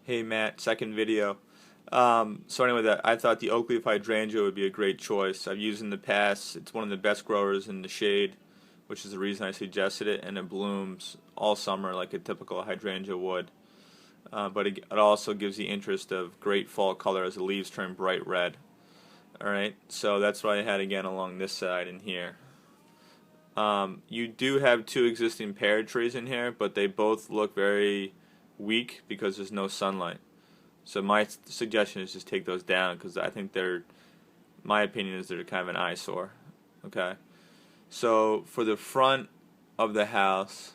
Hey Matt, second video. So anyway, I thought the oak leaf hydrangea would be a great choice. I've used it in the past. It's one of the best growers in the shade, which is the reason I suggested it, and it blooms all summer like a typical hydrangea would. But it also gives the interest of great fall color as the leaves turn bright red. Alright, so that's what I had again along this side and here. You do have two existing pear trees in here, but they both look very weak because there's no sunlight. So my suggestion is just take those down because I think my opinion is they're kind of an eyesore. Okay. So for the front of the house,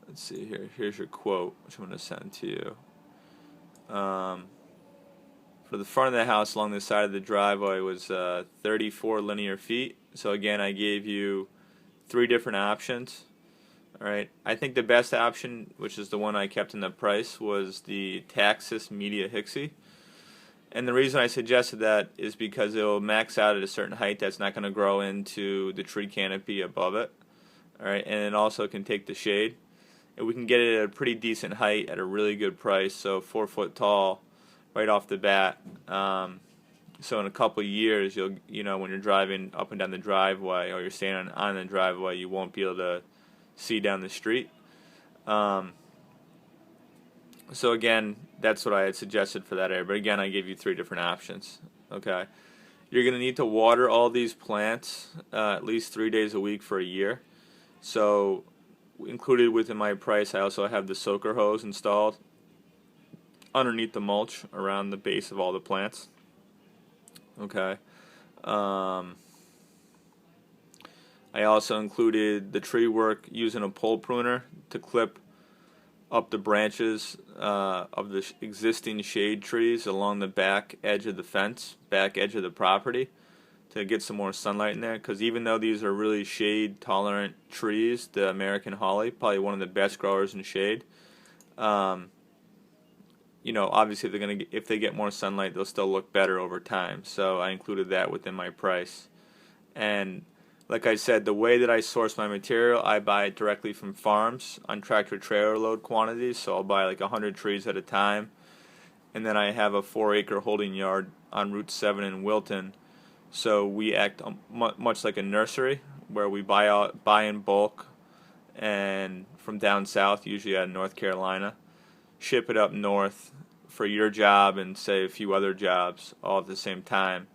let's see here. Here's your quote, which I'm going to send to you. For the front of the house along the side of the driveway was 34 linear feet. So again, I gave you three different options. Alright, I think the best option, which is the one I kept in the price, was the Taxus Media Hixie. And the reason I suggested that is because it will max out at a certain height that's not going to grow into the tree canopy above it. Alright, and it also can take the shade. And we can get it at a pretty decent height at a really good price, so 4 foot tall right off the bat. So in a couple of years, when you're driving up and down the driveway or you're standing on the driveway, you won't be able to see down the street. So again, that's what I had suggested for that area. But again, I gave you three different options. Okay, you're going to need to water all these plants at least 3 days a week for a year. So included within my price, I also have the soaker hose installed underneath the mulch around the base of all the plants. Okay. I also included the tree work using a pole pruner to clip up the branches of the existing shade trees along the back edge of the fence, back edge of the property, to get some more sunlight in there. Because even though these are really shade tolerant trees, the American holly, probably one of the best growers in shade, obviously if they get more sunlight, they'll still look better over time. So I included that within my price. And like I said, the way that I source my material, I buy it directly from farms on tractor-trailer load quantities. So I'll buy like 100 trees at a time. And then I have a 4-acre holding yard on Route 7 in Wilton. So we act much like a nursery, where we buy in bulk and from down south, usually out of North Carolina, ship it up north for your job and say a few other jobs all at the same time.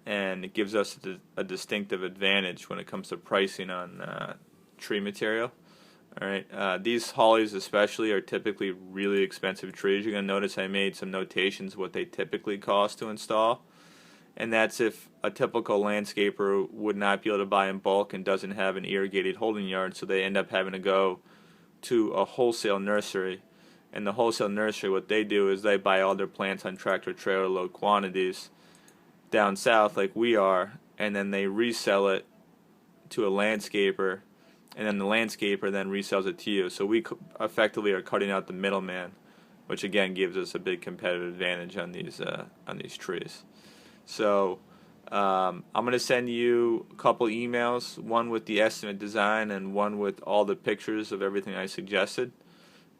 And it gives us a distinctive advantage when it comes to pricing on tree material. All right, these hollies especially are typically really expensive trees. You're going to notice I made some notations what they typically cost to install, and that's if a typical landscaper would not be able to buy in bulk and doesn't have an irrigated holding yard, so they end up having to go to a wholesale nursery. And the wholesale nursery, what they do is they buy all their plants on tractor-trailer load quantities down south like we are, and then they resell it to a landscaper, and then the landscaper then resells it to you. So we effectively are cutting out the middleman, which again gives us a big competitive advantage on these trees. So I'm going to send you a couple emails, one with the estimate design and one with all the pictures of everything I suggested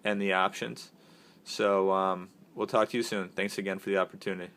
and the options. So we'll talk to you soon. Thanks again for the opportunity.